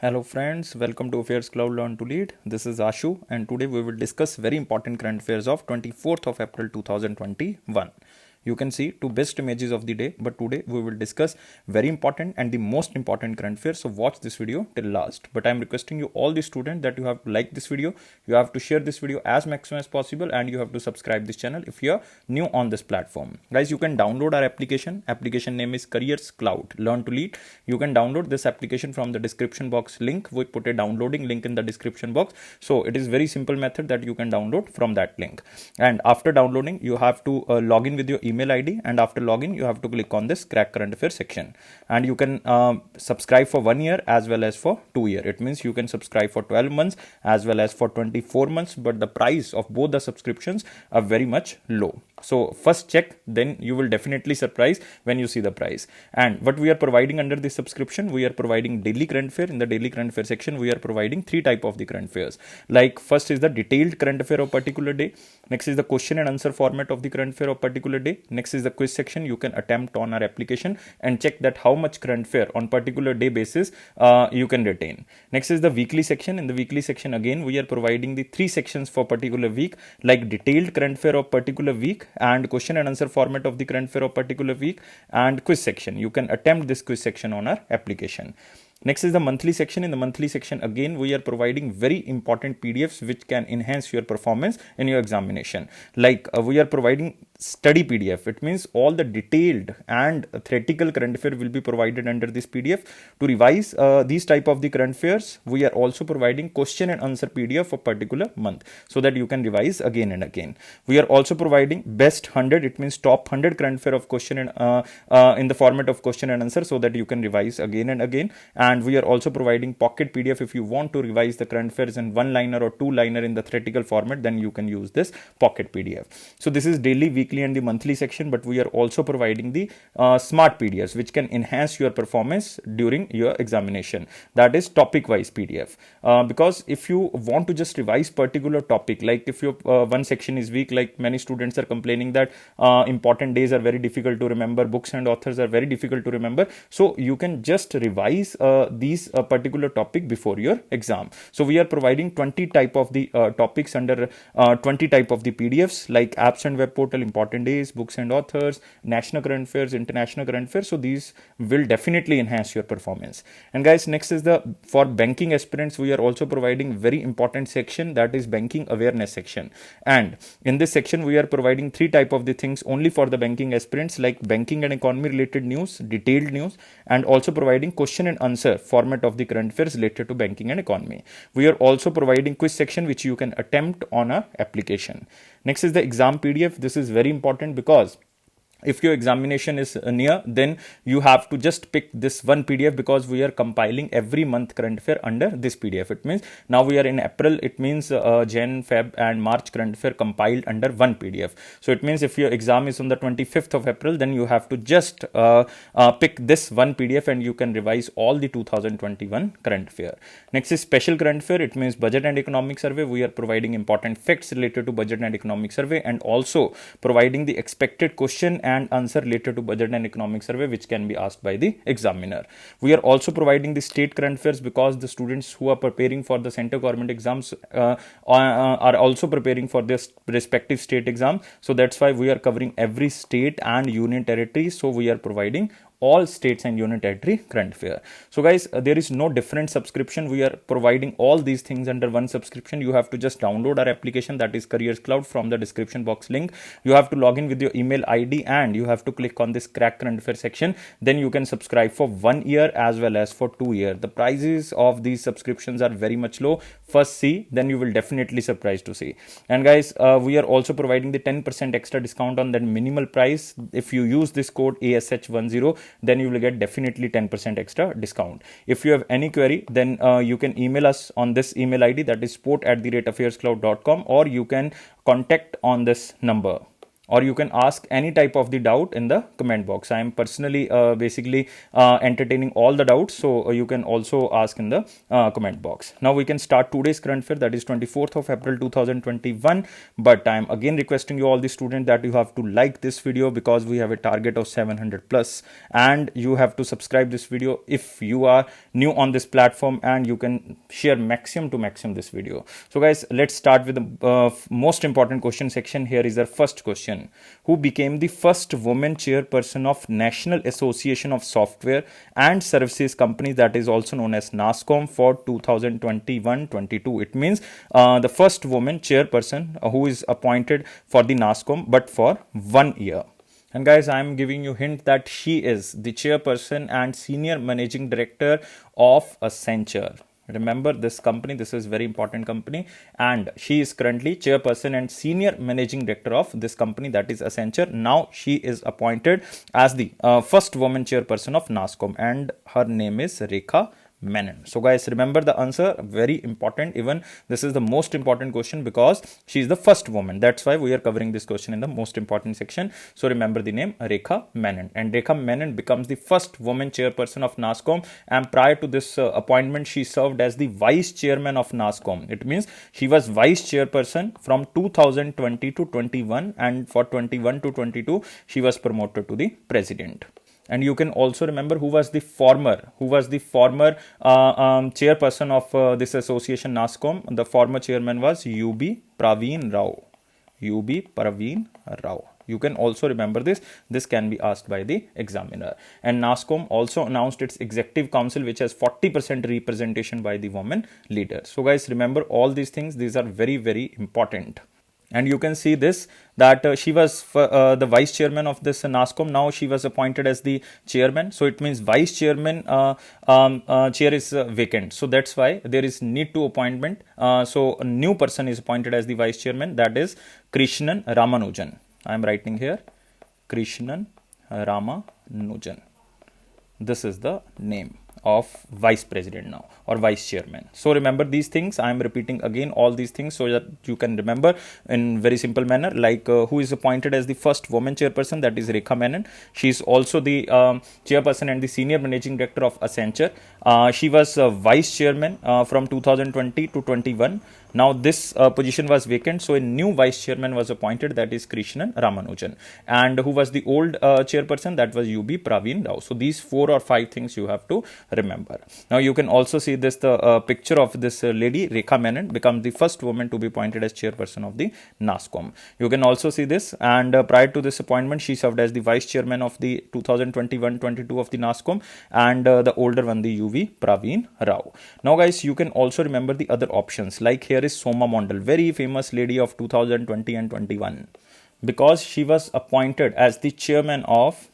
Hello friends, welcome to Affairs Cloud Learn to Lead. This is Ashu and today we will discuss very important current affairs of 24th of April 2021. You can see two best images of the day, but today we will discuss very important and the most important current affairs. So watch this video till last. But I am requesting you all the students that you have to like this video, you have to share this video as maximum as possible, and you have to subscribe this channel if you are new on this platform. Guys, you can download our application. Application name is Careers Cloud Learn to Lead. You can download this application from the description box link. We put a downloading link in the description box. So it is very simple method that you can download from that link. And after downloading, you have to log in with your email ID, and after login you have to click on this crack current affairs section, and you can subscribe for 1 year as well as for 2 year. It means you can subscribe for 12 months as well as for 24 months, but the price of both the subscriptions are very much low. So first check, then you will definitely surprise when you see the price. And what we are providing under this subscription, we are providing daily current affair. In the daily current affair section, we are providing three type of the current affairs. Like first is the detailed current affair of particular day. Next is the question and answer format of the current affair of particular day. Next is the quiz section. You can attempt on our application and check that how much current affair on particular day basis you can retain. Next is the weekly section. In the weekly section, again we are providing the three sections for particular week, like detailed current affair of particular week, and question and answer format of the current affair of particular week, and quiz section. You can attempt this quiz section on our application. Next is the monthly section. In the monthly section, again we are providing very important PDFs which can enhance your performance in your examination. Like we are providing study PDF. It means all the detailed and theoretical current affair will be provided under this PDF. To revise these type of the current affairs, we are also providing question and answer PDF for particular month, so that you can revise again and again. We are also providing best 100. It means top 100 current affair of question and in the format of question and answer, so that you can revise again and again. And we are also providing pocket PDF. If you want to revise the current affairs in one liner or two liner in the theoretical format, then you can use this pocket PDF. So this is daily, weekly and the monthly section, but we are also providing the smart PDFs which can enhance your performance during your examination. That is topic wise PDF. Because if you want to just revise particular topic, like if your one section is weak, like many students are complaining that important days are very difficult to remember, books and authors are very difficult to remember, so you can just revise these particular topic before your exam. So we are providing 20 type of the topics under 20 type of the PDFs, like apps and web portal, important days, books and authors, national current affairs, international current affairs. So these will definitely enhance your performance. And guys, next is the for banking aspirants, we are also providing very important section, that is banking awareness section. And in this section we are providing three type of the things only for the banking aspirants, like banking and economy related news, detailed news, and also providing question and answer format of the current affairs related to banking and economy. We are also providing quiz section which you can attempt on a application. Next is the exam PDF. This is very important because if your examination is near, then you have to just pick this one PDF, because we are compiling every month current affair under this PDF. It means now we are in April, it means Jan, Feb and March current affair compiled under one PDF. So it means if your exam is on the 25th of April, then you have to just pick this one PDF and you can revise all the 2021 current affair. Next is special current affair. It means budget and economic survey. We are providing important facts related to budget and economic survey, and also providing the expected question and answer related to budget and economic survey which can be asked by the examiner. We are also providing the state current affairs, because the students who are preparing for the central government exams are also preparing for their respective state exam. So that's why we are covering every state and union territory. So we are providing all states and union territory current affair. So guys, there is no different subscription. We are providing all these things under one subscription. You have to just download our application, that is Careers Cloud, from the description box link. You have to log in with your email ID and you have to click on this crack current affair section. Then you can subscribe for 1 year as well as for 2 years. The prices of these subscriptions are very much low. First see, then you will definitely surprised to see. And guys, we are also providing the 10% extra discount on that minimal price. If you use this code ASH10, then you will get definitely 10% extra discount. If you have any query, then you can email us on this email ID, that is support@affairscloud.com, or you can contact on this number. or you can ask any type of the doubt in the comment box. I am personally basically entertaining all the doubts, so you can also ask in the comment box. Now we can start today's current affair, that is 24th of April 2021. But I am again requesting you all the students that you have to like this video because we have a target of 700 plus, and you have to subscribe this video if you are new on this platform, and you can share maximum to maximum this video. So guys, let's start with the most important question section. Here is our first question. Who became the first woman chairperson of National Association of Software and Services Companies, that is also known as NASSCOM, for 2021-22? It means the first woman chairperson who is appointed for the NASSCOM, but for 1 year. And guys, I am giving you hint that she is the chairperson and senior managing director of Accenture. Remember this company, this is very important company, and she is currently chairperson and senior managing director of this company, that is Accenture. Now she is appointed as the first woman chairperson of NASSCOM, and her name is Rekha Menon. So guys, remember the answer, very important. Even this is the most important question because she is the first woman. That's why we are covering this question in the most important section. So remember the name, Rekha Menon. And Rekha Menon becomes the first woman chairperson of NASSCOM, and prior to this appointment, she served as the vice chairman of NASSCOM. It means she was vice chairperson from 2020 to 21, and for 21 to 22 she was promoted to the president. And you can also remember who was the former chairperson of this association NASSCOM. The former chairman was UB Praveen Rao. UB Praveen Rao. You can also remember this. This can be asked by the examiner. And NASSCOM also announced its executive council, which has 40% representation by the women leaders. So guys, remember all these things. These are very, very important. And you can see this, that she was the vice chairman of this NASSCOM. Now she was appointed as the chairman. So it means vice chairman chair is vacant. So that's why there is need to appointment. So a new person is appointed as the vice chairman. That is Krishnan Ramanujan. I am writing here Krishnan Ramanujan. This is the name of vice president now, or vice chairman. So remember these things. I am repeating again all these things so that you can remember in very simple manner. Like who is appointed as the first woman chairperson, that is Rekha Menon. She is also the chairperson and the senior managing director of Accenture. She was vice chairman from 2020 to 21. Now this position was vacant, so a new vice chairman was appointed, that is Krishnan Ramanujan. And who was the old chairperson, that was UB Praveen Rao. So these 4 or 5 things you have to remember. Now you can also see this, the picture of this lady Rekha Menon becomes the first woman to be appointed as chairperson of the NASSCOM. You can also see this, and prior to this appointment she served as the vice chairman of the 2021-22 of the NASSCOM, and the older one, the UV Praveen Rao. Now guys, you can also remember the other options. Like here is Soma Mondal, very famous lady of 2020 and 21, because she was appointed as the chairman of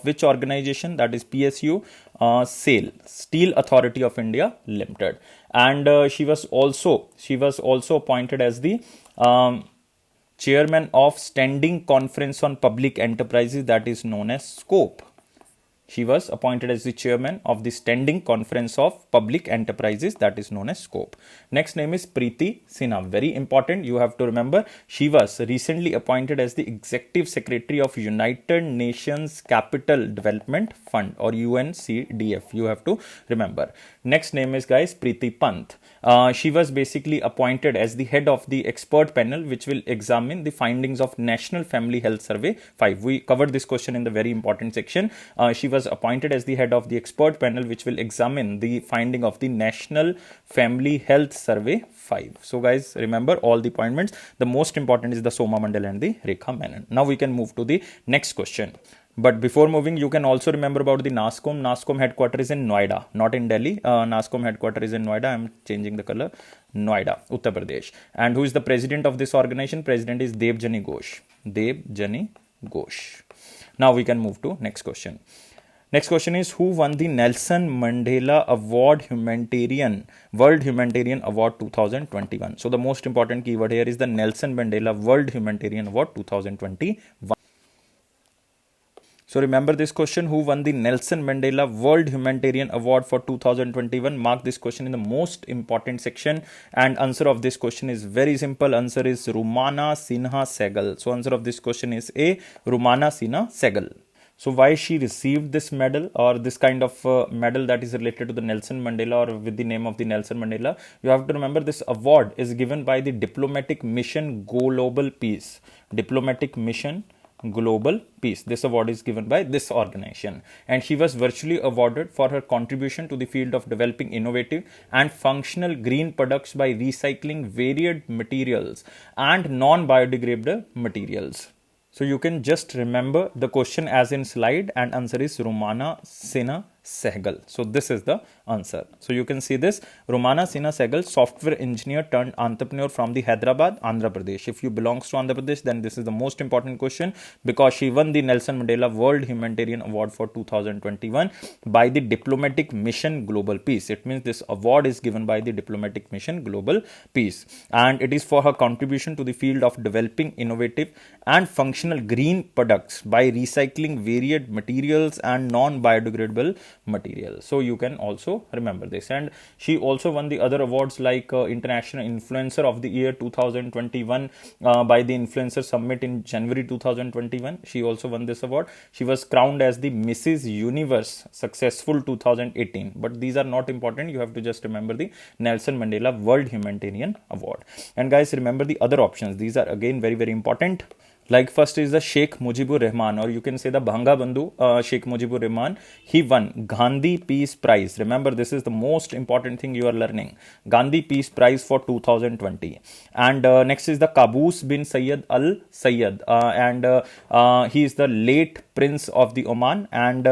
which organization, that is PSU, SAIL, Steel Authority of India Limited. And she was also appointed as the chairman of Standing Conference on Public Enterprises, that is known as SCOPE. She was appointed as the chairman of the Standing Conference of Public Enterprises, that is known as SCOPE. Next name is Preeti Sinha. Very important, you have to remember. She was recently appointed as the Executive Secretary of United Nations Capital Development Fund, or UNCDF. You have to remember. Next name is, guys, Preeti Pant. She was basically appointed as the head of the expert panel which will examine the findings of National Family Health Survey 5. We covered this question in the very important section. She was appointed as the head of the expert panel which will examine the finding of the National Family Health Survey 5. So guys, remember all the appointments. The most important is the Soma Mondal and the Rekha Menon. Now we can move to the next question. But before moving, you can also remember about the NASSCOM. NASSCOM headquarters is in Noida, not in Delhi. NASSCOM headquarters is in Noida. I am changing the color. Noida, Uttar Pradesh. And who is the president of this organization? President is Debjani Ghosh. Debjani Ghosh. Now we can move to next question. Next question is, who won the Nelson Mandela Award World Humanitarian Award 2021? So the most important keyword here is the Nelson Mandela World Humanitarian Award 2021. So remember this question, who won the Nelson Mandela World Humanitarian Award for 2021? Mark this question in the most important section, and answer of this question is very simple. Answer is Rumana Sinha Sehgal. So answer of this question is A, Rumana Sinha Sehgal. So why she received this medal, or this kind of medal that is related to the Nelson Mandela or with the name of the Nelson Mandela? You have to remember this award is given by the Diplomatic Mission Global Peace. Diplomatic Mission Global Peace. This award is given by this organization, and she was virtually awarded for her contribution to the field of developing innovative and functional green products by recycling varied materials and non-biodegradable materials. So you can just remember the question as in slide, and answer is Rumana Sinha Sehgal. So this is the answer. So you can see this, Rumana Sinha Sehgal, software engineer turned entrepreneur from the Hyderabad, Andhra Pradesh. If you belongs to Andhra Pradesh, then this is the most important question, because she won the Nelson Mandela World Humanitarian Award for 2021 by the Diplomatic Mission Global Peace. It means this award is given by the Diplomatic Mission Global Peace, and it is for her contribution to the field of developing innovative and functional green products by recycling varied materials and non-biodegradable material. So you can also remember this. And she also won the other awards like International Influencer of the Year 2021 by the Influencer Summit in January 2021. She also won this award. She was crowned as the Mrs. Universe Successful 2018. But these are not important. You have to just remember the Nelson Mandela World Humanitarian Award. And guys, remember the other options. These are again very, very important. Like first is the Sheikh Mujibur Rahman, or you can say the Bhanga Bandhu Sheikh Mujibur Rahman. He won Gandhi Peace Prize. Remember, this is the most important thing you are learning. Gandhi Peace Prize for 2020. And next is the Qaboos bin Sayyid Al Sayyid, and he is the late Prince of the Oman, and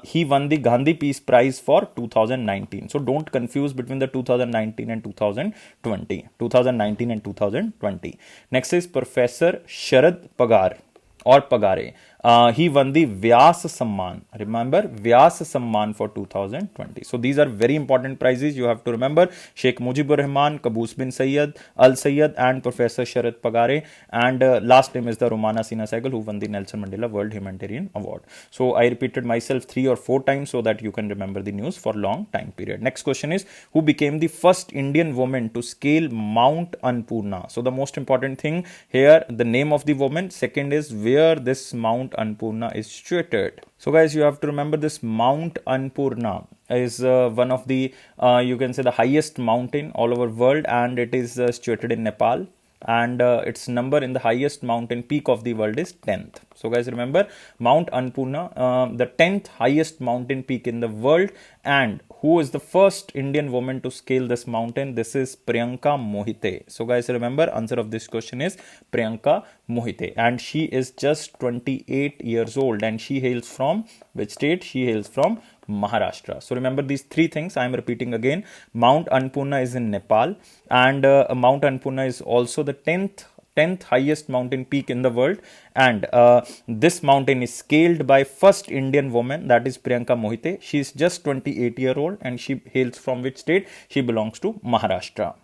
he won the Gandhi Peace Prize for 2019. So don't confuse between the 2019 and 2020. 2019 and 2020. Next is Professor Sharad Pagar or Pagare. He won the Vyas Samman. Remember, Vyas Samman for 2020. So these are very important prizes. You have to remember Sheikh Mujibur Rahman, Qaboos bin Sayyid Al Sayyid, and Professor Sharad Pagare. And last name is the Rumana Sinha Sehgal, who won the Nelson Mandela World Humanitarian Award. So I repeated myself 3 or 4 times so that you can remember the news for long time period. Next question is, who became the first Indian woman to scale Mount Annapurna? So the most important thing here, the name of the woman. Second is where this Mount Annapurna is situated. So guys, you have to remember this Mount Annapurna is one of the you can say the highest mountain all over world, and it is situated in Nepal, and its number in the highest mountain peak of the world is 10th. So guys, remember Mount Annapurna, the 10th highest mountain peak in the world. And who is the first Indian woman to scale this mountain? This is Priyanka Mohite. So guys, remember answer of this question is Priyanka Mohite, and she is just 28 years old, and she hails from which state? She hails from Maharashtra. So remember these 3 things. I am repeating again. Mount Annapurna is in Nepal, and Mount Annapurna is also the 10th highest mountain peak in the world, and this mountain is scaled by first Indian woman, that is Priyanka Mohite. She is just 28-year-old, and she hails from which state? She belongs to Maharashtra.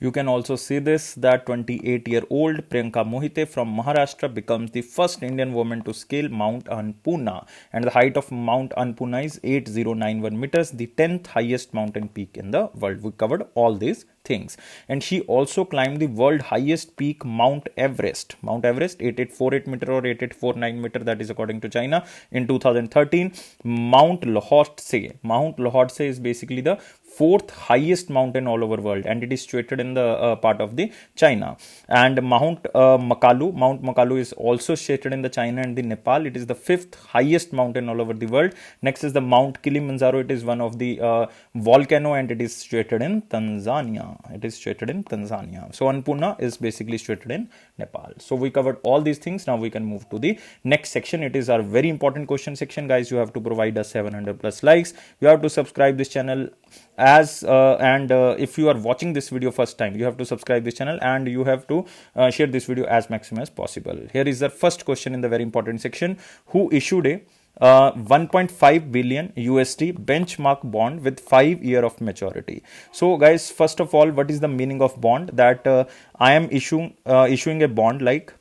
You can also see this, that 28-year-old Priyanka Mohite from Maharashtra becomes the first Indian woman to scale Mount Annapurna, and the height of Mount Annapurna is 8091 meters, the 10th highest mountain peak in the world. We covered all these things. And she also climbed the world highest peak, Mount Everest. Mount Everest, 8848 meter or 8849 meter, that is according to China, in 2013. Mount Lhotse. Mount Lhotse is basically the 4th highest mountain all over world, and it is situated in the part of the China. And Mount Makalu is also situated in the China and the Nepal. It is the 5th highest mountain all over the world. Next is the Mount Kilimanjaro. It is one of the volcano, and it is situated in Tanzania. So Annapurna is basically situated in Nepal. So we covered all these things. Now we can move to the next section. It is our very important question section, guys. You have to provide us 700 plus likes. You have to subscribe this channel and if you are watching this video first time, you have to subscribe this channel, and you have to share this video as maximum as possible. Here is the first question in the very important section. Who issued a 1.5 billion USD benchmark bond with 5 year of maturity? So guys, first of all, what is the meaning of bond? That I am issuing a bond like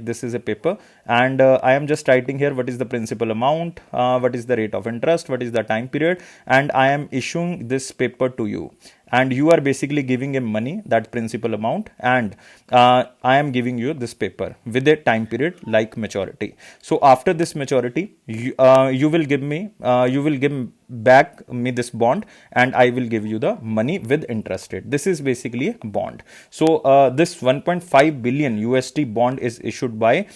this is a paper, and I am just writing here what is the principal amount, what is the rate of interest, what is the time period, and I am issuing this paper to you, and you are basically giving him money, that principal amount, and I am giving you this paper with a time period like maturity. So after this maturity, you will give me you will give back me this bond, and I will give you the money with interest rate. This is basically a bond. So this 1.5 billion USD bond is issued by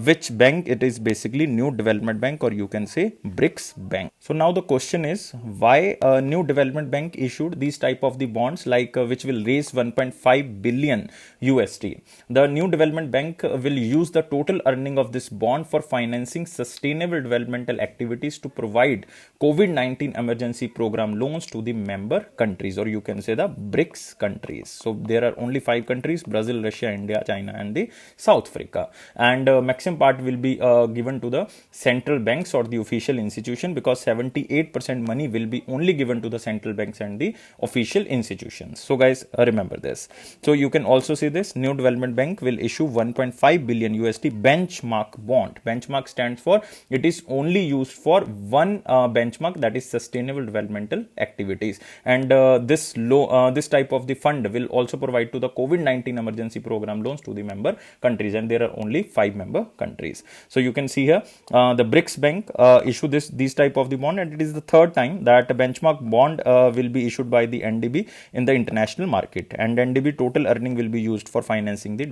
which bank? It is basically New Development Bank, or you can say BRICS Bank. So now the question is, why New Development Bank issued these type of the bonds like which will raise 1.5 billion USD? The New Development Bank will use the total earning of this bond for financing sustainable developmental activities to provide COVID-19 emergency program loans to the member countries, or you can say the BRICS countries. So there are only 5 countries: Brazil, Russia, India, China, and the South Africa. And maximum part will be given to the central banks or the official institution, because 78% money will be only given to the central banks and the official institutions. So guys, remember this. So you can also see this: New Development Bank will issue 1.5 billion USD benchmark bond. Benchmark stands for, it is only used for one benchmark, that is sustainable developmental activities, and this type of the fund will also provide to the COVID-19 emergency program loans to the member countries, and there are only 5 member countries. So you can see here the BRICS Bank issue these type of the bond, and it is the third time that a benchmark bond will be issued by the NDB in the international market, and NDB total earning will be used for financing the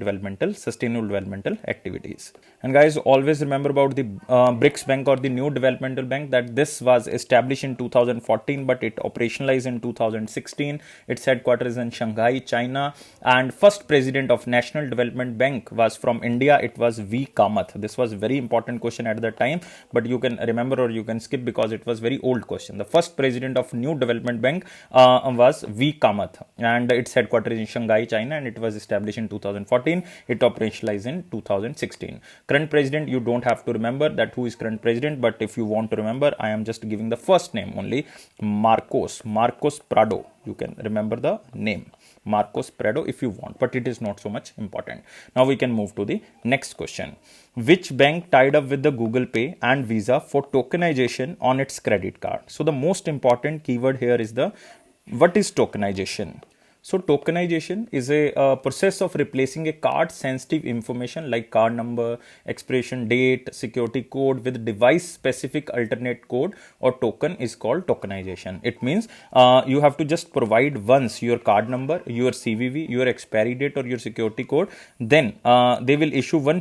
sustainable developmental activities. And guys, always remember about the BRICS Bank or the New Developmental Bank, that this was established in 2014, but it operationalized in 2016. Its headquarters is in Shanghai, China, and first president of National Development Bank was from India. It was V. Kamath. This was very important question at the time, but you can remember or you can skip because it was very old question. The first president of New Development Bank was V. Kamath, and its headquarters is in Shanghai, China, and it was established in 2014. It operationalized in 2016. Current president, you don't have to remember that who is current president, but if you want to remember, I am just giving the first name only: Marcos Prado. You can remember the name Marcos Prado if you want, but it is not so much important. Now we can move to the next question. Which bank tied up with the Google Pay and Visa for tokenization on its credit card? So the most important keyword here is what is tokenization? So tokenization is a process of replacing a card sensitive information like card number, expiration date, security code with device specific alternate code or token is called tokenization. It means you have to just provide once your card number, your CVV, your expiry date or your security code. Then they will issue one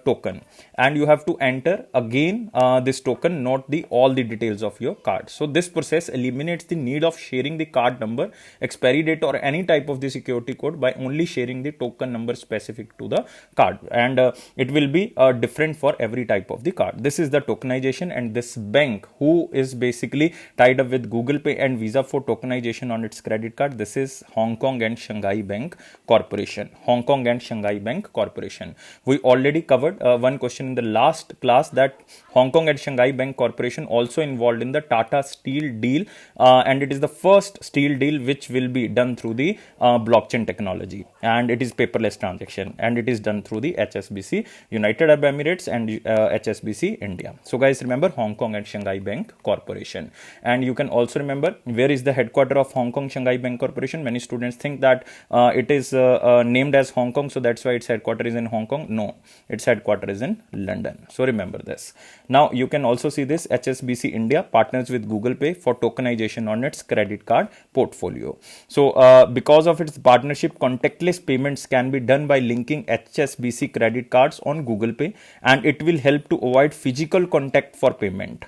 token, and you have to enter again this token, not all the details of your card. So this process eliminates the need of sharing the card number, expiry date or any type of the security code by only sharing the token number specific to the card, and it will be different for every type of the card. This is the tokenization, and this bank who is basically tied up with Google Pay and Visa for tokenization on its credit card, this is Hong Kong and Shanghai Bank Corporation. Hong Kong and Shanghai Bank Corporation. We already covered one question in the last class that Hong Kong and Shanghai Bank Corporation also involved in the Tata Steel deal, and it is the first steel deal which will be done through the blockchain technology, and it is paperless transaction, and it is done through the HSBC United Arab Emirates and HSBC India. So guys, remember Hong Kong and Shanghai Bank Corporation. And you can also remember where is the headquarter of Hong Kong Shanghai Bank Corporation. Many students think that it is named as Hong Kong, so that's why its headquarter is in Hong Kong. No, its headquarter is in London. So remember this. Now you can also see this: HSBC India partners with Google Pay for tokenization on its credit card portfolio. So because of its partnership, contactless payments can be done by linking HSBC credit cards on Google Pay, and it will help to avoid physical contact for payment.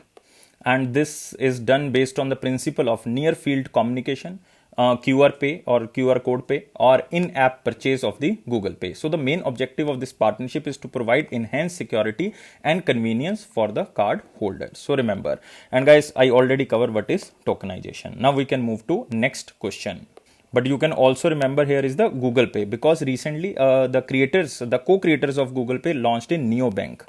And this is done based on the principle of near field communication, QR Pay or QR code pay, or in-app purchase of the Google Pay. So the main objective of this partnership is to provide enhanced security and convenience for the card holders. So remember, and guys, I already covered what is tokenization. Now we can move to next question. But you can also remember here is the Google Pay, because recently the co-creators of Google Pay launched a neobank.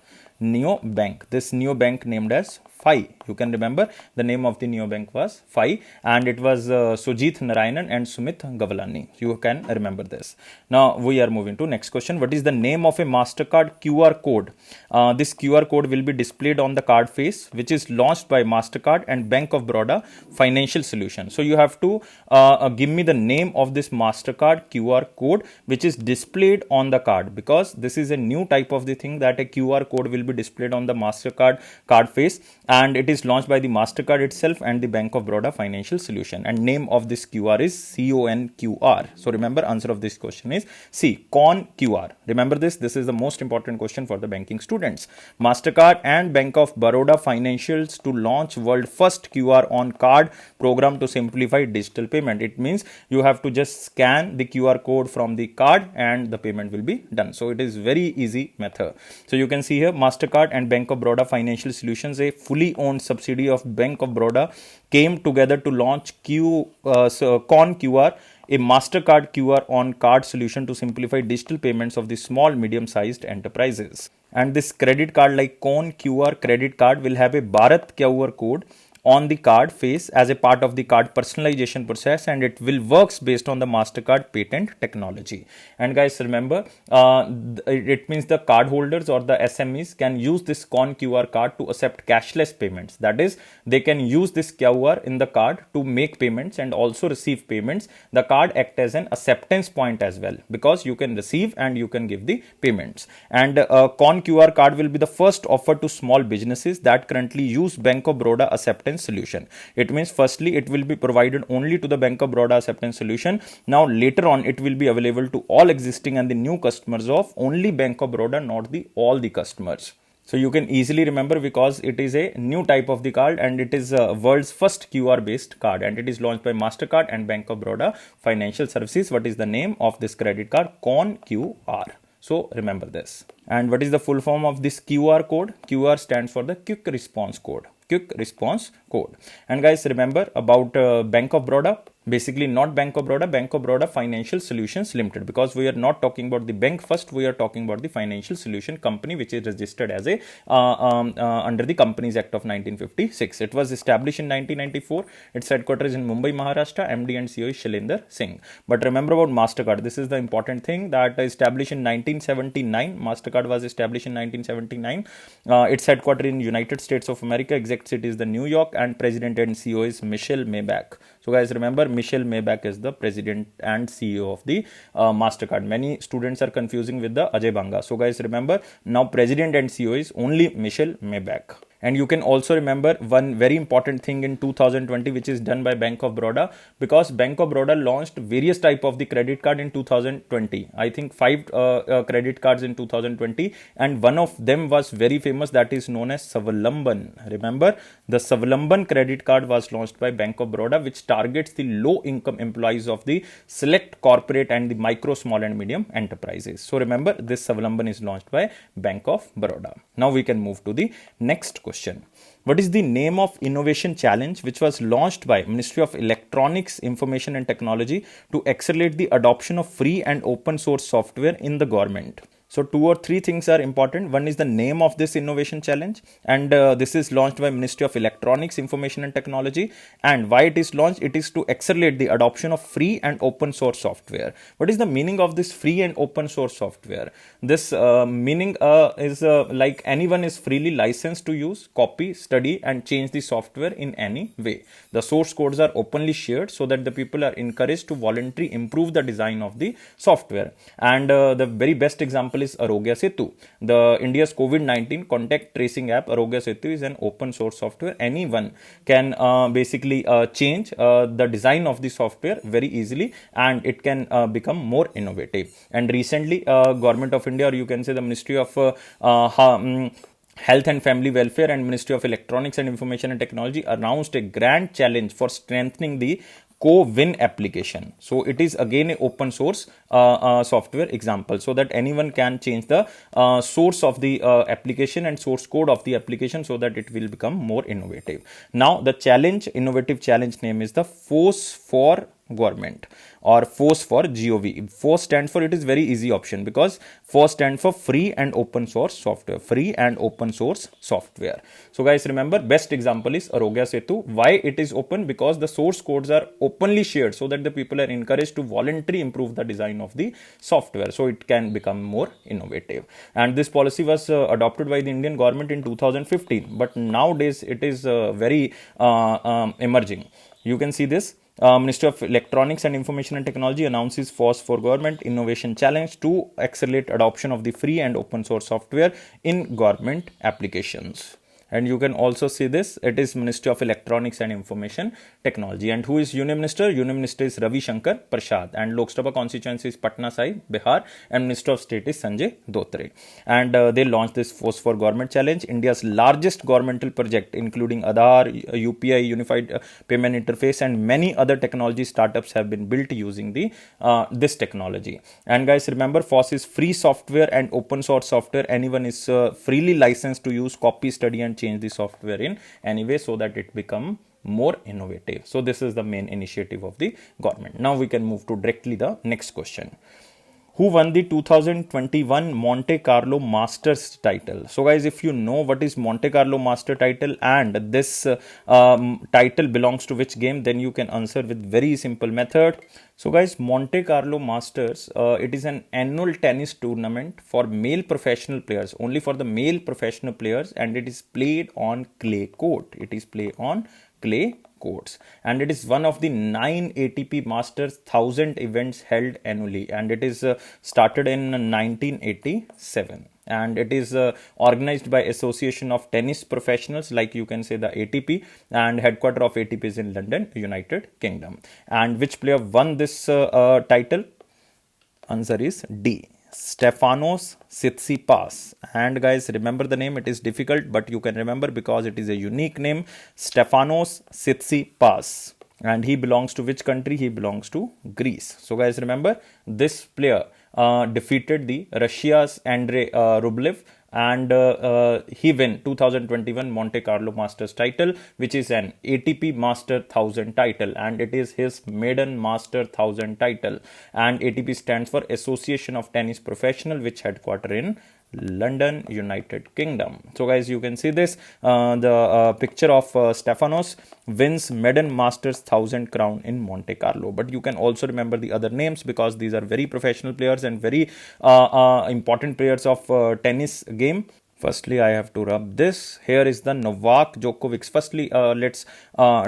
This neobank named as FI. You can remember the name of the neobank was FI, and it was Sujit Narayanan and Sumit Gavalani. You can remember this. Now we are moving to next question. What is the name of a MasterCard QR code? This QR code will be displayed on the card face, which is launched by MasterCard and Bank of Baroda Financial Solution. So you have to give me the name of this MasterCard QR code which is displayed on the card, because this is a new type of the thing that a QR code will be displayed on the MasterCard card face, and it is launched by the MasterCard itself and the Bank of Baroda Financial Solution, and name of this QR is CONQR. So remember, answer of this question is C, CONQR. Remember this is the most important question for the banking students. MasterCard and Bank of Baroda Financials to launch world first QR on card program to simplify digital payment. It means you have to just scan the QR code from the card and the payment will be done. So it is very easy method. So you can see here, MasterCard and Bank of Baroda Financial Solutions, a fully owned subsidiary of Bank of Baroda, came together to launch CONQR, a MasterCard QR on card solution to simplify digital payments of the small medium-sized enterprises. And this credit card, like CONQR credit card, will have a Bharat QR code on the card face as a part of the card personalization process, and it will works based on the MasterCard patent technology. And guys, remember, it means the card holders or the SMEs can use this CONQR card to accept cashless payments. That is, they can use this QR in the card to make payments and also receive payments. The card acts as an acceptance point as well, because you can receive and you can give the payments. And CONQR card will be the first offered to small businesses that currently use Bank of Baroda acceptance solution. It means firstly it will be provided only to the Bank of Baroda acceptance solution. Now later on it will be available to all existing and the new customers of only Bank of Baroda, not the all the customers. So you can easily remember, because it is a new type of the card and it is world's first QR based card, and it is launched by MasterCard and Bank of Baroda Financial Services. What is the name of this credit card? CONQR. So remember this. And what is the full form of this QR code? QR stands for the quick response code. Quick response code. And guys, remember about Bank of Baroda. Basically not Bank of Baroda, Bank of Baroda Financial Solutions Limited, because we are not talking about the bank first, we are talking about the financial solution company which is registered as a under the Companies Act of 1956. It was established in 1994. Its headquarters is in Mumbai, Maharashtra. MD and CEO is Shailendra Singh. But remember about MasterCard. This is the important thing, that established in 1979. MasterCard was established in 1979. Its headquarters in United States of America. Exact city is the New York, and President and CEO is Michelle Maybach. So guys, remember, Michelle Maybach is the president and CEO of the MasterCard. Many students are confusing with the Ajay Banga. So guys, remember, now president and CEO is only Michelle Maybach. And you can also remember one very important thing in 2020 which is done by Bank of Baroda, because Bank of Baroda launched various type of the credit card in 2020. I think 5 credit cards in 2020, and one of them was very famous, that is known as Savalamban. Remember, the Savalamban credit card was launched by Bank of Baroda, which targets the low income employees of the select corporate and the micro, small and medium enterprises. So remember, this Savalamban is launched by Bank of Baroda. Now we can move to the next question. What is the name of innovation challenge which was launched by Ministry of Electronics, Information and Technology to accelerate the adoption of free and open source software in the government? So 2 or 3 things are important. One is the name of this innovation challenge, and this is launched by Ministry of Electronics, Information and Technology. And why it is launched? It is to accelerate the adoption of free and open source software. What is the meaning of this free and open source software? This meaning is like anyone is freely licensed to use, copy, study and change the software in any way. The source codes are openly shared so that the people are encouraged to voluntarily improve the design of the software. And the very best example is Arogya Setu. The India's COVID-19 contact tracing app Arogya Setu is an open source software. Anyone can basically change the design of the software very easily, and it can become more innovative. And recently Government of India, or you can say the Ministry of Health and Family Welfare and Ministry of Electronics and Information and Technology announced a grand challenge for strengthening the CoWIN application. So it is again a open source software example, so that anyone can change the source of the application and source code of the application, so that it will become more innovative. Now the challenge, innovative challenge name is the Force for government, or FOSS for GOV. FOSS stands for, it is very easy option because FOSS stands for free and open source software. Free and open source software. So guys, remember, best example is Arogya Setu. Why it is open? Because the source codes are openly shared so that the people are encouraged to voluntarily improve the design of the software so it can become more innovative. And this policy was adopted by the Indian government in 2015, but nowadays it is very emerging. You can see this. Ministry of Electronics and Information and Technology announces FOSS for Government Innovation Challenge to accelerate adoption of the free and open source software in government applications. And you can also see this, it is Ministry of Electronics and Information Technology. And who is Union Minister? Union Minister is Ravi Shankar Prasad. And Lok Sabha constituency is Patna Sahib, Bihar. And Minister of State is Sanjay Dhotre. And they launched this FOSS for Government Challenge, India's largest governmental project, including Aadhaar, UPI, Unified Payment Interface, and many other technology startups have been built using the this technology. And guys, remember, FOSS is free software and open source software. Anyone is freely licensed to use, copy, study, and change the software in any way so that it become more innovative. So this is the main initiative of the government. Now we can move to directly the next question. Who won the 2021 Monte Carlo Masters title? So guys, if you know what is Monte Carlo Master title and this title belongs to which game, then you can answer with very simple method. So guys, Monte Carlo Masters, it is an annual tennis tournament for male professional players, only for the male professional players, and it is played on clay court. It is played on clay courts, and it is one of the 9 ATP Masters 1000 events held annually, and it is started in 1987, and it is organized by Association of Tennis Professionals, like you can say the ATP, and headquarter of ATP is in London, United Kingdom. And which player won this title? Answer is D, Stefanos Tsitsipas. And guys, remember the name, it is difficult, but you can remember because it is a unique name, Stefanos Tsitsipas. And he belongs to which country? He belongs to Greece. So guys, remember, this player defeated the Russia's Andrei Rublev, and he won 2021 Monte Carlo Masters title, which is an ATP Master 1000 title, and it is his maiden Master 1000 title. And ATP stands for Association of Tennis Professional, which headquarter in London, United Kingdom. So guys, you can see this, the picture of Stefanos wins maiden Masters 1000 crown in Monte Carlo. But you can also remember the other names because these are very professional players and very important players of tennis game. Firstly, I have to rub this. Here is the Novak Djokovic. Firstly, let's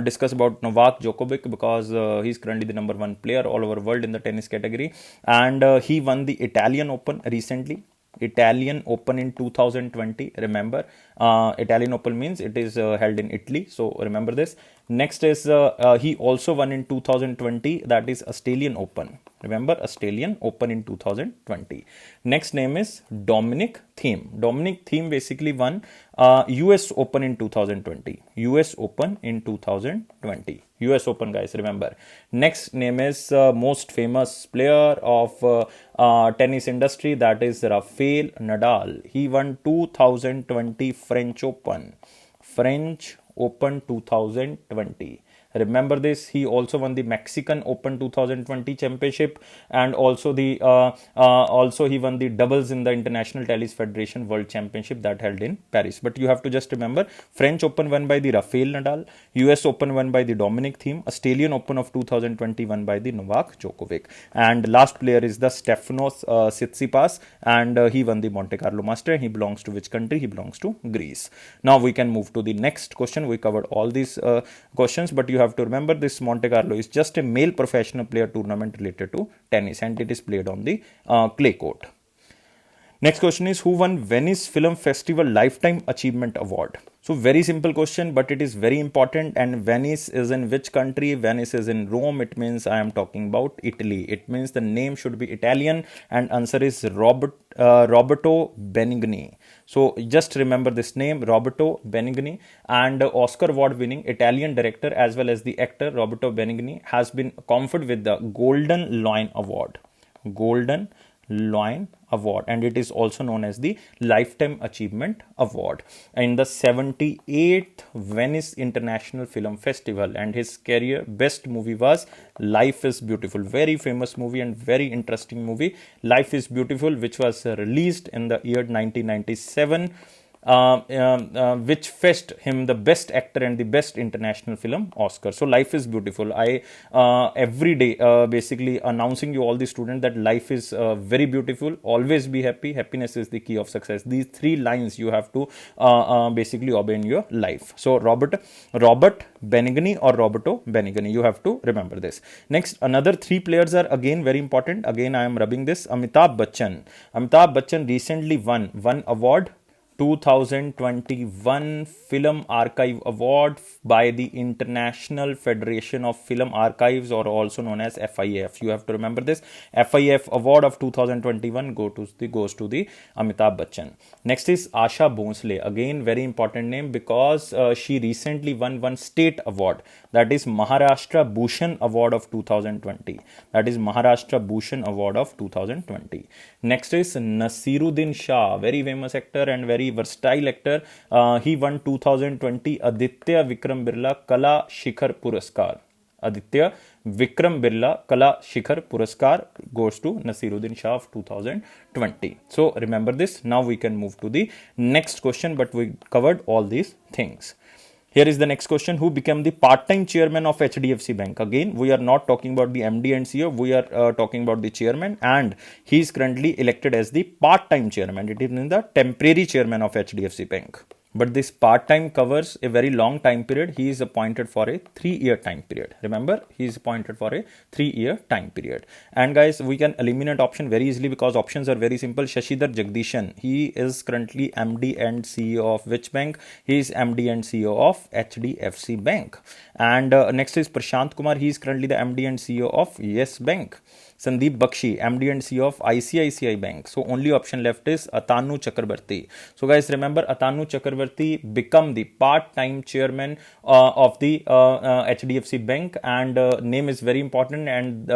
discuss about Novak Djokovic because he's currently the #1 player all over the world in the tennis category. And he won the Italian Open recently. Italian Open in 2020. Remember, Italian Open means it is held in Italy. So remember this. Next is he also won in 2020. That is Australian Open. Remember, Australian Open in 2020. Next name is Dominic Thiem. Dominic Thiem basically won US Open in 2020. US Open in 2020. US Open, guys, remember. Next name is most famous player of tennis industry, that is Rafael Nadal. He won 2020 French Open. French Open 2020. Remember this. He also won the Mexican Open 2020 championship, and also the also he won the doubles in the International Tennis Federation World Championship that held in Paris. But you have to just remember, French Open won by the Rafael Nadal, US Open won by the Dominic Thiem, Australian Open of 2020 won by the Novak Djokovic, and last player is the Stefanos Tsitsipas, and he won the Monte Carlo Master. He belongs to which country? He belongs to Greece. Now we can move to the next question. We covered all these questions, but you have to remember this Monte Carlo is just a male professional player tournament related to tennis, and it is played on the clay court. Next question is, who won Venice Film Festival Lifetime Achievement Award? So very simple question, but it is very important. And Venice is in which country? Venice is in Rome. It means I am talking about Italy. It means the name should be Italian, and answer is Roberto Benigni. So just remember this name, Roberto Benigni, and Oscar award winning Italian director as well as the actor Roberto Benigni has been conferred with the Golden Lion Award. Golden Lion Award, and it is also known as the Lifetime Achievement Award in the 78th Venice International Film Festival. And his career best movie was Life is Beautiful. Very famous movie and very interesting movie, Life is Beautiful, which was released in the year 1997. Which fetched him the best actor and the best international film Oscar. So Life is Beautiful. I every day basically announcing you all the students that life is very beautiful. Always be happy. Happiness is the key of success. These three lines you have to basically obey in your life. So Robert Benigni or Roberto Benigni. You have to remember this. Next, another three players are again very important. Again, I am rubbing this. Amitabh Bachchan. Amitabh Bachchan recently won one award, 2021 Film Archive Award by the International Federation of Film Archives, or also known as FIAF. You have to remember this. FIAF Award of 2021 goes to the Amitabh Bachchan. Next is Asha Bhonsle. Again, very important name because she recently won one state award, that is Maharashtra Bhushan Award of 2020. That is Maharashtra Bhushan Award of 2020. Next is Naseeruddin Shah, very famous actor and very versatile actor. He won 2020 Aditya Vikram Birla Kala Shikhar Puraskar. Aditya Vikram Birla Kala Shikhar Puraskar goes to Naseeruddin Shah of 2020. So remember this. Now we can move to the next question, but we covered all these things. Here is the next question. Who became the part-time chairman of HDFC Bank? Again, we are not talking about the MD and CEO. We are talking about the chairman, and he is currently elected as the part-time chairman. It is in the temporary chairman of HDFC Bank. But this part-time covers a very long time period. He is appointed for a 3-year time period. Remember, he is appointed for a 3-year time period. And guys, we can eliminate option very easily because options are very simple. Shashidhar Jagdishan. He is currently MD and CEO of which bank? He is MD and CEO of HDFC Bank. And next is Prashant Kumar. He is currently the MD and CEO of Yes Bank. Sandeep Bakshi, MD and CEO of ICICI Bank. So only option left is Atanu Chakrabarti. So guys, remember Atanu Chakrabarti become the part-time chairman of the HDFC Bank, and name is very important, and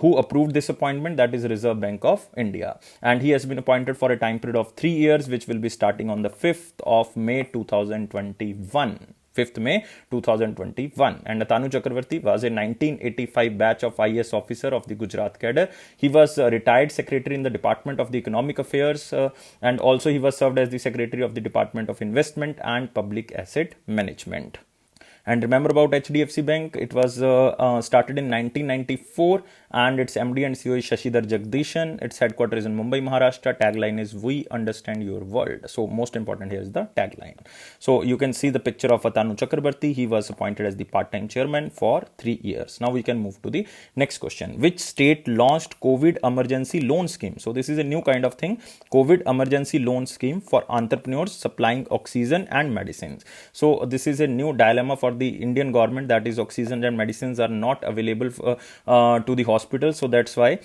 who approved this appointment, that is Reserve Bank of India. And he has been appointed for a time period of 3 years, which will be starting on the 5th of May 2021. 5th May 2021. And Atanu Chakrabarti was a 1985 batch of IAS officer of the Gujarat cadre. He was retired secretary in the Department of the Economic Affairs, and also he was served as the secretary of the Department of Investment and Public Asset Management. And remember about HDFC Bank, it was started in 1994, and its MD and CEO is Shashidhar Jagdishan. Its headquarters is in Mumbai, Maharashtra. Tagline is "We understand your world." So most important here is the tagline. So you can see the picture of Atanu Chakrabarti. He was appointed as the part-time chairman for 3 years. Now we can move to the next question. Which state launched COVID emergency loan scheme? So this is a new kind of thing, COVID emergency loan scheme for entrepreneurs supplying oxygen and medicines. So this is a new dilemma for the Indian government, that is oxygen and medicines are not available to the hospital. So that's why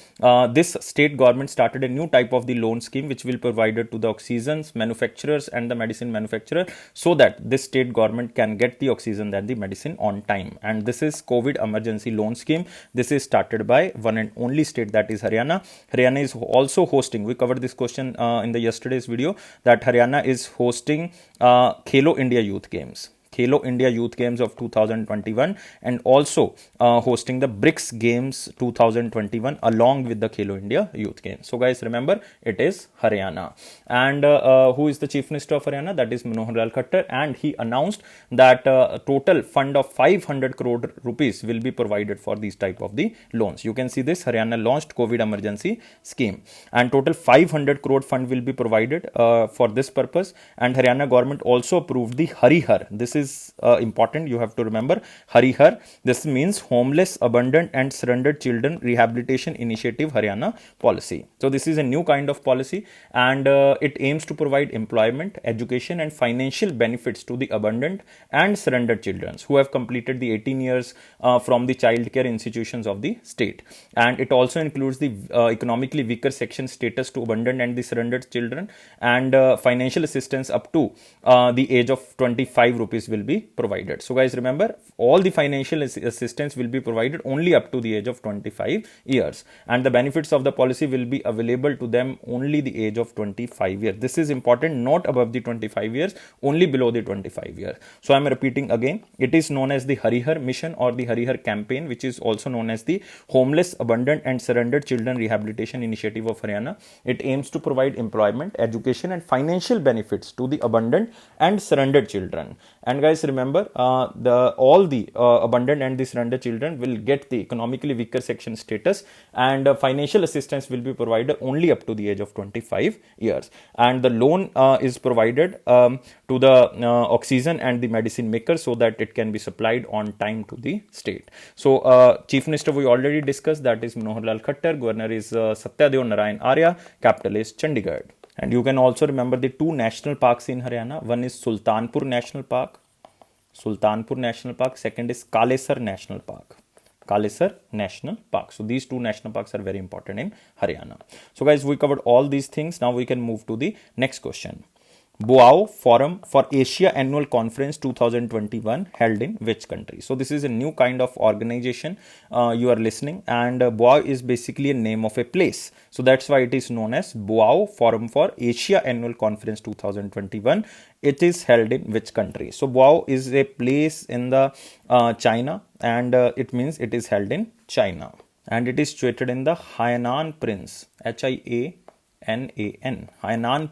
this state government started a new type of the loan scheme which will provide it to the oxygens manufacturers and the medicine manufacturer, so that this state government can get the oxygen and the medicine on time. And this is COVID emergency loan scheme. This is started by one and only state, that is Haryana. Haryana is also hosting, we covered this question in the yesterday's video, that Haryana is hosting Khelo India Youth Games. Khelo India Youth Games of 2021, and also hosting the BRICS Games 2021 along with the Khelo India Youth Games. So guys, remember it is Haryana. And who is the Chief Minister of Haryana? That is Manohar Lal Khattar, and he announced that total fund of 500 crore rupees will be provided for these type of the loans. You can see this, Haryana launched COVID emergency scheme, and total 500 crore fund will be provided for this purpose. And Haryana government also approved the Harihar. This is important, you have to remember Harihar. This means Homeless, Abandoned and Surrendered Children Rehabilitation Initiative Haryana policy. So this is a new kind of policy, and it aims to provide employment, education and financial benefits to the abandoned and surrendered children who have completed the 18 years from the child care institutions of the state. And it also includes the economically weaker section status to abandoned and the surrendered children, and financial assistance up to the age of 25 rupees will be provided. So guys, remember, all the financial assistance will be provided only up to the age of 25 years, and the benefits of the policy will be available to them only the age of 25 years. This is important, not above the 25 years, only below the 25 years. So I'm repeating again, it is known as the Harihar mission or the Harihar campaign, which is also known as the Homeless, Abandoned and Surrendered Children Rehabilitation Initiative of Haryana. It aims to provide employment, education and financial benefits to the abandoned and surrendered children. And guys, remember, all the abandoned and the surrendered children will get the economically weaker section status, and financial assistance will be provided only up to the age of 25 years. And the loan is provided to the oxygen and the medicine maker, so that it can be supplied on time to the state. So Chief Minister we already discussed, that is Manohar Lal Khattar. Governor is Satyadev Narayan Arya. Capital is Chandigarh. And you can also remember the two national parks in Haryana. One is Sultanpur National Park. Second is Kalesar National Park. So these two national parks are very important in Haryana. So guys, we covered all these things. Now we can move to the next question. Boao Forum for Asia Annual Conference 2021 held in which country? So this is a new kind of organization you are listening, and Boao is basically a name of a place. So that's why it is known as Boao Forum for Asia Annual Conference 2021. It is held in which country? So Boao is a place in the China, and it means it is held in China, and it is situated in the Hainan Province, Hainan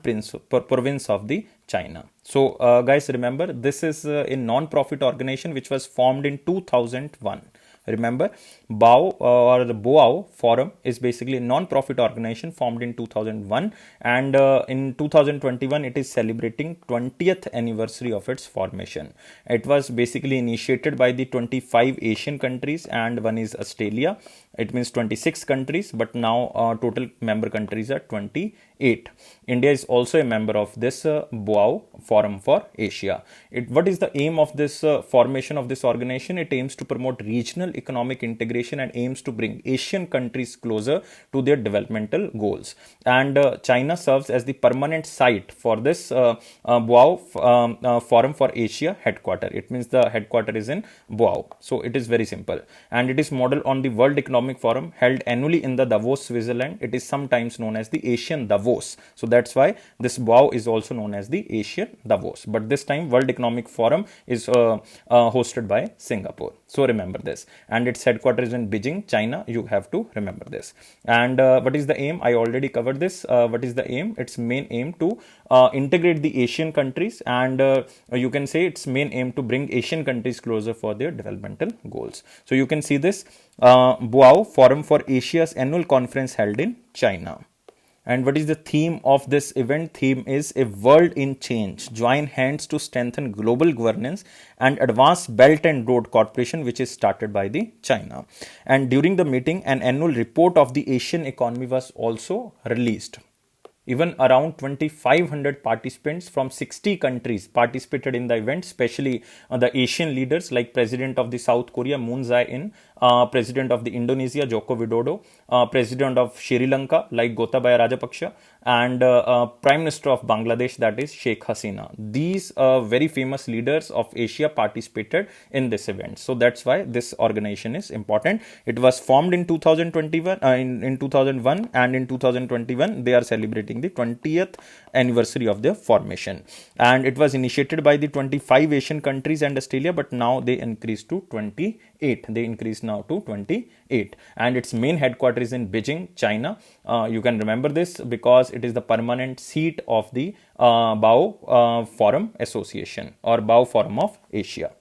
province of the China. So guys, remember, this is a non-profit organization which was formed in 2001. Remember, Boao or the Boao Forum is basically a non-profit organization formed in 2001, and in 2021 it is celebrating 20th anniversary of its formation. It was basically initiated by the 25 Asian countries, and one is Australia. It means 26 countries, but now total member countries are 28. India is also a member of this Boao Forum for Asia. What is the aim of this formation of this organization? It aims to promote regional economic integration and aims to bring Asian countries closer to their developmental goals. And China serves as the permanent site for this Boao Forum for Asia headquarter. It means the headquarter is in Boao. So it is very simple, and it is modeled on the World Economic Forum held annually in the Davos, Switzerland. It is sometimes known as the Asian Davos. So that's why this Boao is also known as the Asian Davos. But this time World Economic Forum is hosted by Singapore. So remember this. And its headquarters is in Beijing, China. You have to remember this. And what is the aim? I already covered this. What is the aim? Its main aim to integrate the Asian countries, and you can say its main aim to bring Asian countries closer for their developmental goals. So you can see this Boao Forum for Asia's annual conference held in China. And what is the theme of this event? Theme is a world in change. Join hands to strengthen global governance and advance Belt and Road Corporation, which is started by the China. And during the meeting, an annual report of the Asian economy was also released. Even around 2,500 participants from 60 countries participated in the event, especially the Asian leaders like President of the South Korea, Moon Jae-in, President of the Indonesia, Joko Widodo, President of Sri Lanka, like Gotabaya Rajapaksa, and Prime Minister of Bangladesh, that is Sheikh Hasina. These very famous leaders of Asia participated in this event. So that's why this organization is important. It was formed in 2021, in 2001, and in 2021 they are celebrating the 20th anniversary of their formation. And it was initiated by the 25 Asian countries and Australia, but now they increased to 28. They increased now to 28. And its main headquarters is in Beijing, China. You can remember this because it is the permanent seat of the Boao Forum Association or Boao Forum of Asia.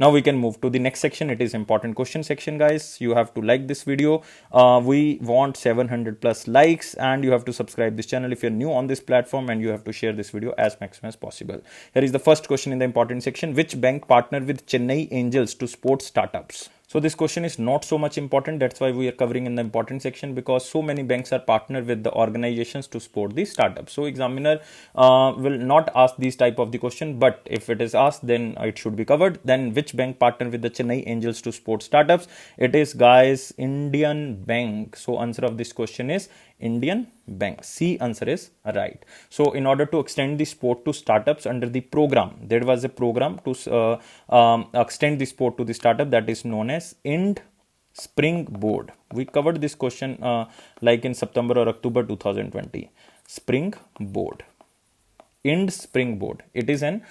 Now we can move to the next section. It is important question section, guys. You have to like this video. We want 700 plus likes, and you have to subscribe this channel if you're new on this platform, and you have to share this video as maximum as possible. Here is the first question in the important section. Which bank partnered with Chennai Angels to support startups? So this question is not so much important. That's why we are covering in the important section, because so many banks are partnered with the organizations to support the startups. So examiner will not ask these type of the question, but if it is asked, then it should be covered. Then which bank partnered with the Chennai Angels to support startups? It is, guys, Indian Bank. So answer of this question is Indian Bank. C answer is right. So in order to extend the support to startups under the program, there was a program to extend the support to the startup that is known as IND Springboard. We covered this question like in September or October 2020. Springboard. IND Springboard. It is an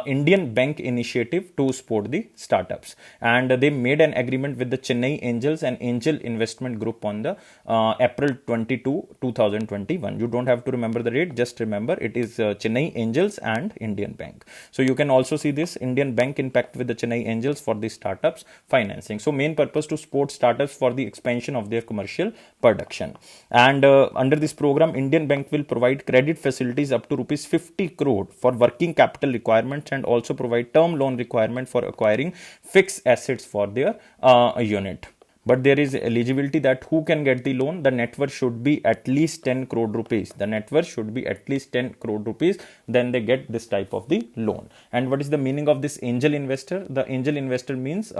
Indian bank initiative to support the startups, and they made an agreement with the Chennai Angels and Angel Investment Group on the April 22, 2021. You don't have to remember the date, just remember it is Chennai Angels and Indian Bank. So you can also see this Indian Bank impact with the Chennai Angels for the startups financing. So main purpose to support startups for the expansion of their commercial production. And under this program, Indian Bank will provide credit facilities up to rupees 50 crore for working capital requirements, and also provide term loan requirement for acquiring fixed assets for their unit. But there is eligibility that who can get the loan. The net worth should be at least 10 crore rupees. The net worth should be at least 10 crore rupees. Then they get this type of the loan. And what is the meaning of this angel investor? The angel investor means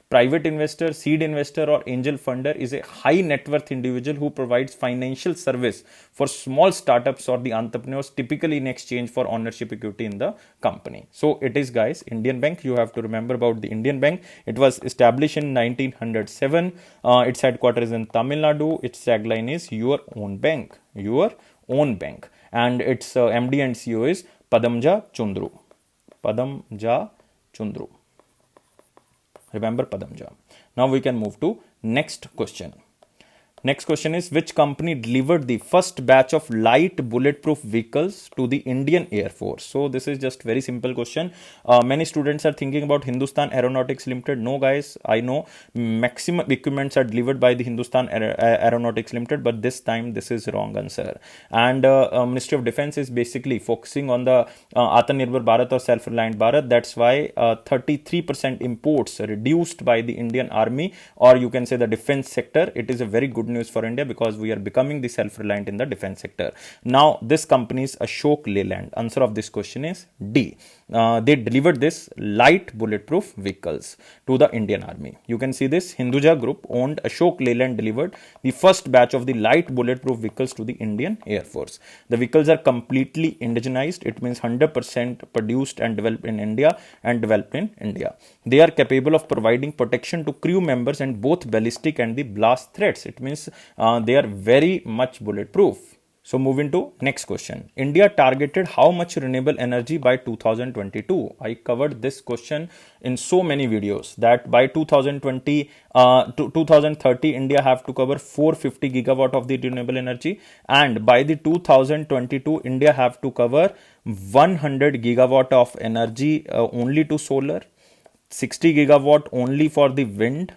private investor, seed investor, or angel funder is a high net worth individual who provides financial service for small startups or the entrepreneurs, typically in exchange for ownership equity in the company. So it is, guys, Indian Bank. You have to remember about the Indian Bank. It was established in 1907. Its headquarters is in Tamil Nadu. Its tagline is your own bank, your own bank. And its MD and CEO is Padamja Chundru. Padamja Chundru. Remember Padamja. Now we can move to next question. Next question is, which company delivered the first batch of light bulletproof vehicles to the Indian Air Force? So this is just very simple question. Many students are thinking about Hindustan Aeronautics Limited. No, guys, I know maximum equipments are delivered by the Hindustan Aeronautics Limited, but this time this is wrong answer. And Ministry of Defense is basically focusing on the Atmanirbhar Bharat or self-reliant Bharat. That's why 33% imports reduced by the Indian Army, or you can say the defense sector. It is a very good news for India because we are becoming the self-reliant in the defense sector. Now this company is Ashok Leyland. Answer of this question is D. They delivered this light bulletproof vehicles to the Indian Army. You can see this Hinduja Group owned Ashok Leyland delivered the first batch of the light bulletproof vehicles to the Indian Air Force. The vehicles are completely indigenized. It means 100% produced and developed in India and developed in India. They are capable of providing protection to crew members and both ballistic and the blast threats. It means they are very much bulletproof. So moving to next question. India targeted how much renewable energy by 2022? I covered this question in so many videos that by 2020 to 2030 India have to cover 450 gigawatt of the renewable energy, and by the 2022 India have to cover 100 gigawatt of energy only to solar, 60 gigawatt only for the wind,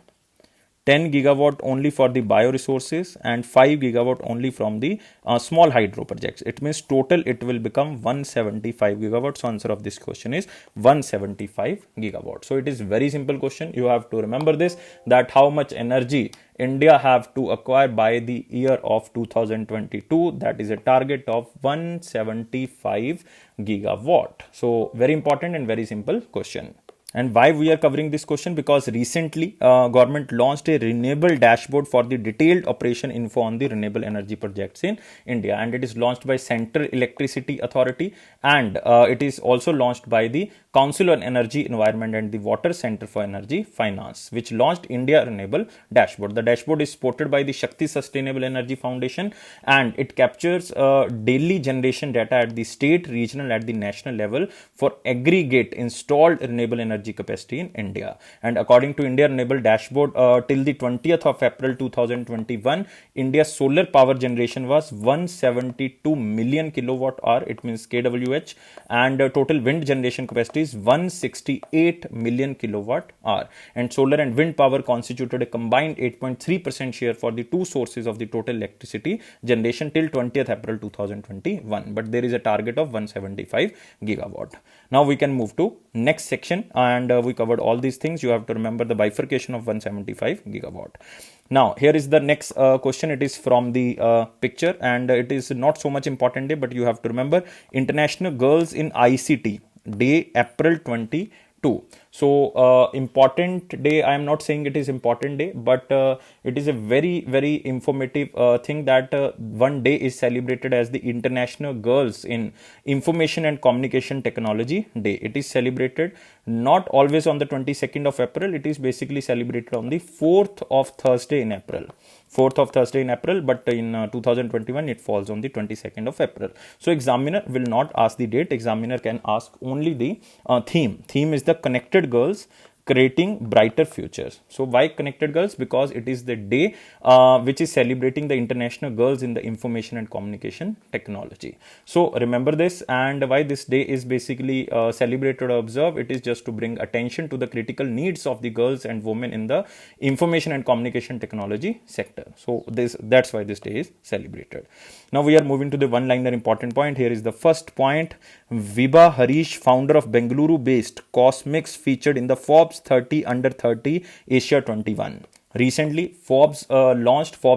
10 gigawatt only for the bioresources, and 5 gigawatt only from the small hydro projects. It means total it will become 175 gigawatt. So answer of this question is 175 gigawatt. So it is very simple question. You have to remember this, that how much energy India have to acquire by the year of 2022. That is a target of 175 gigawatt. So very important and very simple question. And why we are covering this question? Because recently government launched a renewable dashboard for the detailed operation info on the renewable energy projects in India, and it is launched by Central Electricity Authority, and it is also launched by the Council on Energy, Environment and the Water Center for Energy Finance, which launched India Renewable Dashboard. The dashboard is supported by the Shakti Sustainable Energy Foundation, and it captures daily generation data at the state, regional, at the national level for aggregate installed renewable energy capacity in India. And according to India Renewable Dashboard, till the 20th of April 2021, India's solar power generation was 172 million kilowatt hour. It means kWh, and total wind generation capacity is 168 million kilowatt hour. And solar and wind power constituted a combined 8.3% share for the two sources of the total electricity generation till 20th April 2021. But there is a target of 175 gigawatt. Now we can move to next section, and we covered all these things. You have to remember the bifurcation of 175 gigawatt. Now here is the next question. It is from the picture, and it is not so much important day, but you have to remember International Girls in ICT Day, April 20 2. So important day, I am not saying it is important day, but it is a very informative thing that one day is celebrated as the International Girls in Information and Communication Technology Day. It is celebrated not always on the 22nd of April. It is basically celebrated on the 4th of Thursday in April. 4th of Thursday in April, but in 2021 it falls on the 22nd of April. So examiner will not ask the date. Examiner can ask only the theme. Theme is the Connected Girls creating brighter futures. So why Connected Girls? Because it is the day which is celebrating the International Girls in the Information and Communication Technology. So remember this, and why this day is basically celebrated or observed. It is just to bring attention to the critical needs of the girls and women in the information and communication technology sector. So that's why this day is celebrated. Now we are moving to the one-liner important point. Here is the first point. Vibha Harish, founder of Bengaluru-based Cosmix, featured in the Forbes 30 Under 30 Asia 21. Recently, Forbes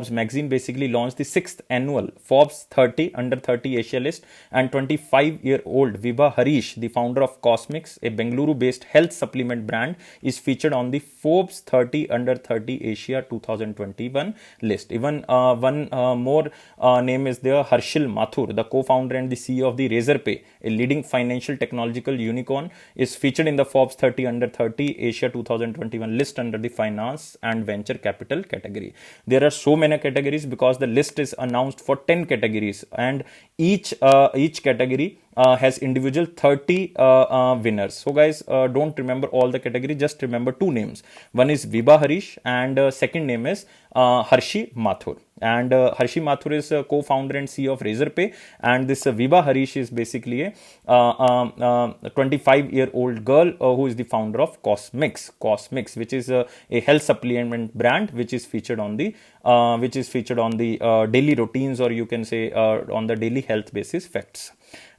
magazine basically launched the 6th annual Forbes 30 Under 30 Asia list, and 25-year-old Vibha Harish, the founder of Cosmix, a Bengaluru-based health supplement brand, is featured on the Forbes 30 Under 30 Asia 2021 list. Even one more name is there, Harshil Mathur, the co-founder and the CEO of the Razorpay, a leading financial technological unicorn, is featured in the Forbes 30 Under 30 Asia 2021 list under the finance and venture capital category. There are so many categories because the list is announced for 10 categories, and each category has individual 30 winners. So guys, don't remember all the category, just remember two names. One is Vibha Harish and second name is Harshi Mathur. And Harshi Mathur is co-founder and CEO of Razorpay, and this Vibha Harish is basically a 25-year-old girl who is the founder of Cosmix, which is a health supplement brand which is featured on the daily routines, or you can say on the daily health basis facts.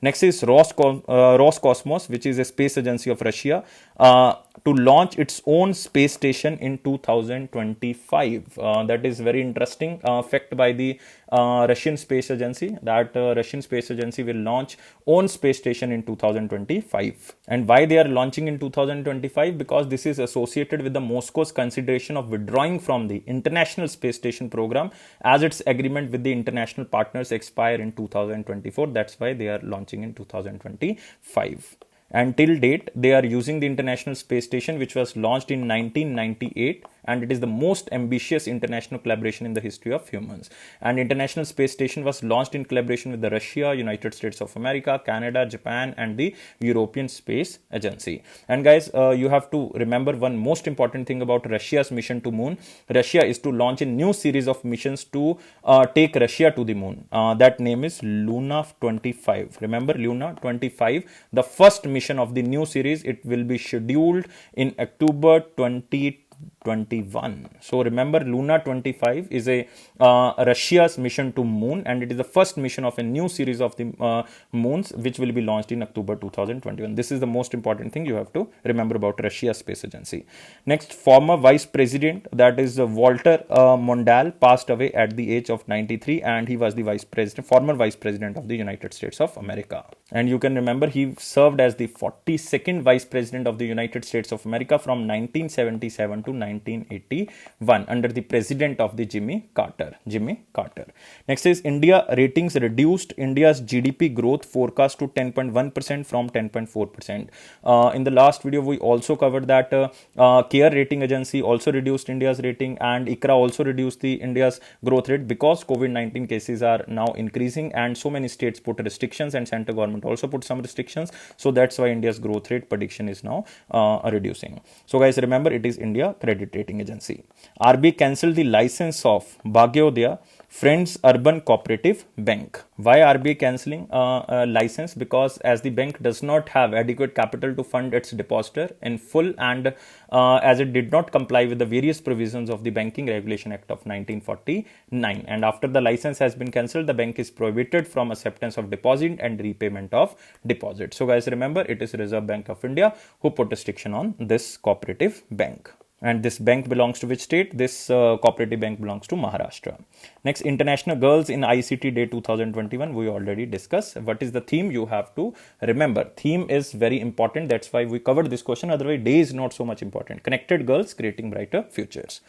Next is Roscosmos, which is a space agency of Russia, to launch its own space station in 2025. That is very interesting fact by the Russian space agency, that Russian space agency will launch own space station in 2025. And why they are launching in 2025? Because this is associated with the Moscow's consideration of withdrawing from the International Space Station program, as its agreement with the international partners expire in 2024. That's why they are launching in 2025. And till date, they are using the International Space Station, which was launched in 1998, and it is the most ambitious international collaboration in the history of humans. And International Space Station was launched in collaboration with the Russia, United States of America, Canada, Japan, and the European Space Agency. And guys, you have to remember one most important thing about Russia's mission to moon. Russia is to launch a new series of missions to take Russia to the moon. That name is Luna 25. Remember Luna 25, the first mission of the new series. It will be scheduled in October 2021. So remember, Luna 25 is a Russia's mission to moon, and it is the first mission of a new series of the moons which will be launched in October 2021. This is the most important thing you have to remember about Russia's space agency. Next, former vice president, that is Walter Mondale, passed away at the age of 93, and he was the former vice president of the United States of America. And you can remember he served as the 42nd vice president of the United States of America from 1977 to 1981 under the president of the Jimmy Carter. Next is India ratings reduced India's GDP growth forecast to 10.1% from 10.4%. In the last video, we also covered that CARE rating agency also reduced India's rating, and ICRA also reduced the India's growth rate because COVID-19 cases are now increasing, and so many states put restrictions, and central government also put some restrictions. So that's why India's growth rate prediction is now reducing. So guys, remember, it is India Credit Rating Agency. RBI cancelled the license of Bhagyodaya Friends Urban Cooperative Bank. Why RBI cancelling a license? Because as the bank does not have adequate capital to fund its depositor in full, and as it did not comply with the various provisions of the Banking Regulation Act of 1949. And after the license has been cancelled, the bank is prohibited from acceptance of deposit and repayment of deposit. So guys, remember, it is Reserve Bank of India who put restriction on this cooperative bank. And this bank belongs to which state? This cooperative bank belongs to Maharashtra. Next, International Girls in ICT Day 2021. We already discussed. What is the theme? You have to remember. Theme is very important. That's why we covered this question. Otherwise, day is not so much important. Connected girls creating brighter futures.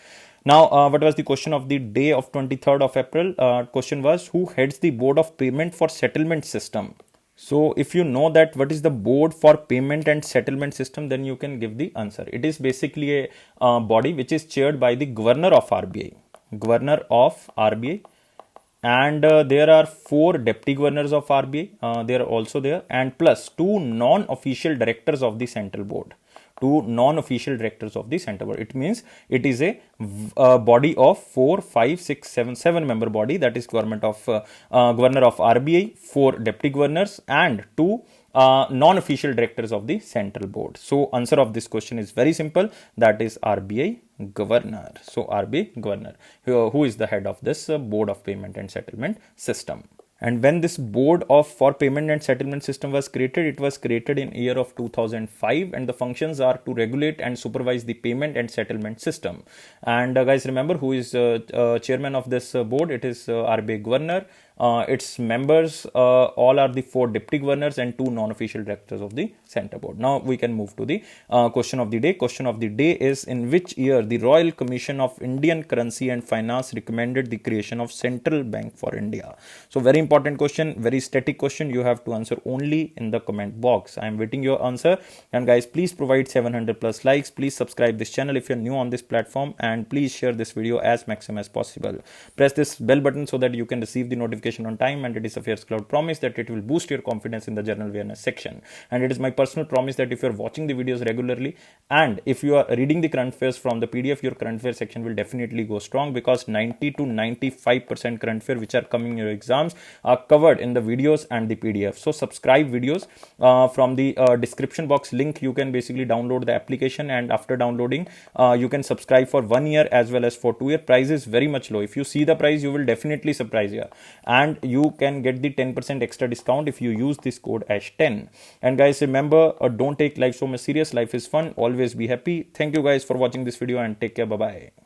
Now, what was the question of the day of 23rd of April? Question was, who heads the Board of Payment for Settlement System? So if you know that what is the Board for Payment and Settlement System, then you can give the answer. It is basically a body which is chaired by the Governor of RBI. Governor of RBI. And there are 4 deputy governors of RBI. They are also there, and plus 2 non-official directors of the central board. 2 non-official directors of the central board. It means it is a body of 4, 5, 6, 7, 7 member body. That is governor of RBI, 4 deputy governors, and 2 non-official directors of the central board. So answer of this question is very simple. That is RBI governor. So RBI governor, who is the head of this Board of Payment and Settlement System. And when this Board for Payment and Settlement System was created, it was created in year of 2005, and the functions are to regulate and supervise the payment and settlement system. And guys, remember who is chairman of this board? It is RBI governor. Its members all are the 4 deputy governors and 2 non-official directors of the center board. Now we can move to the question of the day. Question of the day is, in which year the Royal Commission of Indian Currency and Finance recommended the creation of Central Bank for India? So very important question, very static question. You have to answer only in the comment box. I am waiting your answer. And guys, please provide 700 plus likes. Please subscribe this channel if you're new on this platform, and please share this video as maximum as possible. Press this bell button so that you can receive the notification on time, and it is a Affairs Cloud promise that it will boost your confidence in the general awareness section. And it is my personal promise that if you are watching the videos regularly and if you are reading the current affairs from the PDF, your current affairs section will definitely go strong, because 90 to 95% current affairs which are coming in your exams are covered in the videos and the PDF. So subscribe videos from the description box link. You can basically download the application, and after downloading you can subscribe for 1 year as well as for 2 year. Price is very much low. If you see the price, you will definitely surprise you, and you can get the 10% extra discount if you use this code ASH10. And guys, remember, don't take life so much serious. Life is fun. Always be happy. Thank you guys for watching this video, and take care. Bye bye.